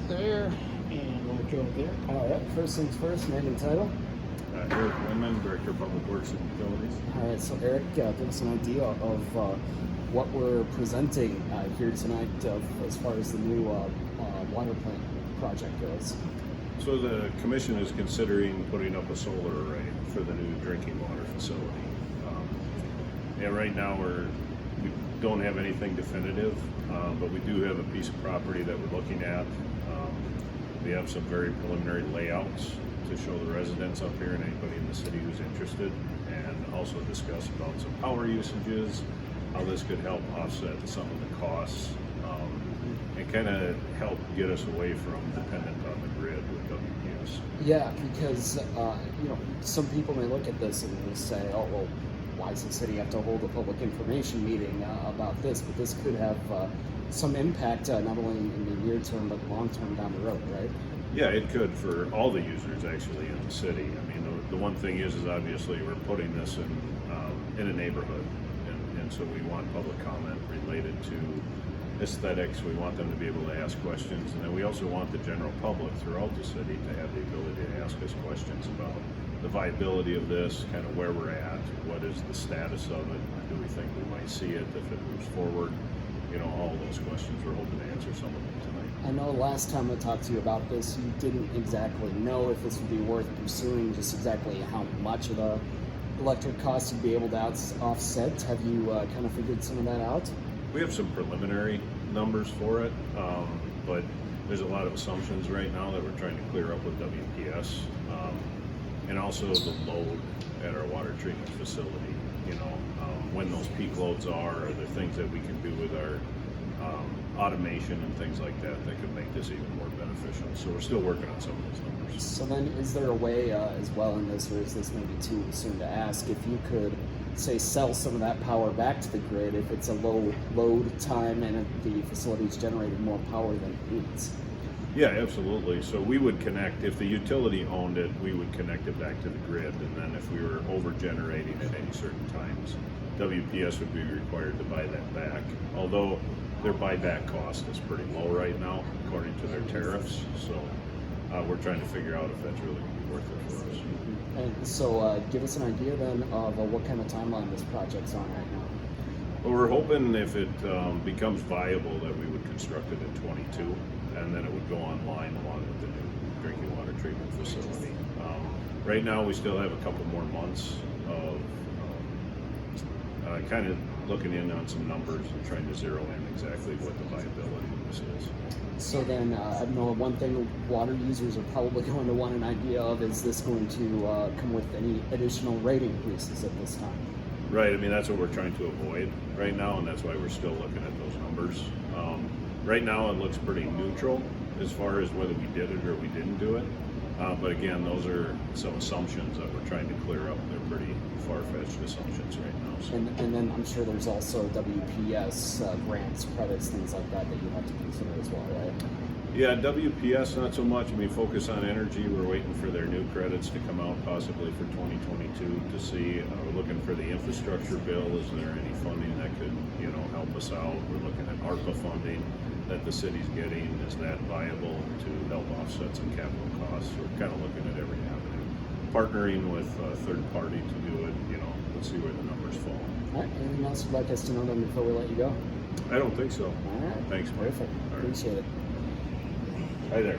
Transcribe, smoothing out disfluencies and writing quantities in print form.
there, and we'll go there. All right, first things first, name and title. Eric Lindman, Director of Public Works and Utilities. All right, so Eric, give us an idea of what we're presenting here tonight as far as the new water plant project goes. So the commission is considering putting up a solar array for the new drinking water facility. Right now we don't have anything definitive, but we do have a piece of property that we're looking at. We have some very preliminary layouts to show the residents up here and anybody in the city who's interested, and also discuss about some power usages, how this could help offset some of the costs, and kind of help get us away from dependent on the grid with WPS. Yeah, because some people may look at this and they say, "Oh, well, why does the city have to hold a public information meeting about this?" But this could have some impact not only in the near term but long term down the road, right? Yeah, it could for all the users actually in the city. I mean, the one thing is obviously we're putting this in a neighborhood, and so we want public comment related to aesthetics. We want them to be able to ask questions, and then we also want the general public throughout the city to have the ability to ask us questions about the viability of this, kind of where we're at, what is the status of it, do we think we might see it if it moves forward, all those questions. We're hoping to answer some of them tonight. I know last time I talked to you about this, you didn't exactly know if this would be worth pursuing, just exactly how much of the electric costs you'd be able to offset. Have you kind of figured some of that out? We have some preliminary numbers for it, but there's a lot of assumptions right now that we're trying to clear up with WPS, and also the load at our water treatment facility. When those peak loads are there things that we can do with our automation and things like that could make this even more beneficial. So we're still working on some of those numbers. So then, is there a way as well in this, or is this maybe too soon to ask, if you could, say, sell some of that power back to the grid if it's a low load time and if the facility's generating more power than it needs? Yeah, absolutely. So we would connect, if the utility owned it, we would connect it back to the grid, and then if we were over generating at any certain times, WPS would be required to buy that back. Although their buyback cost is pretty low right now, according to their tariffs. So we're trying to figure out if that's really going to be worth it for us. And so give us an idea then of what kind of timeline this project's on right now. Well, we're hoping if it becomes viable that we would construct it in 22, and then it would go online along with the new drinking water treatment facility. Right now we still have a couple more months of kind of looking in on some numbers and trying to zero in exactly what the viability of this is. So then, I know one thing water users are probably going to want an idea of, is this going to come with any additional rate increases at this time? Right, I mean, that's what we're trying to avoid right now, and that's why we're still looking at those numbers. Right now it looks pretty neutral as far as whether we did it or we didn't do it. But again, those are some assumptions that we're trying to clear up. They're pretty far-fetched assumptions right now. So. And then I'm sure there's also WPS grants, credits, things like that you have to consider as well, right? Yeah, WPS not so much. I mean, Focus on Energy, we're waiting for their new credits to come out possibly for 2022 to see. We're looking for the infrastructure bill. Is there any funding that could, help us out? We're looking at ARPA funding that the city's getting. Is that viable to help offset some capital costs? So we're kind of looking at every avenue. Partnering with a third party to do it, let's see where the numbers fall. All right, anything else you'd like us to know then before we let you go? I don't think so. All right. Thanks, Mike. Perfect. All right. Appreciate it. Hi there.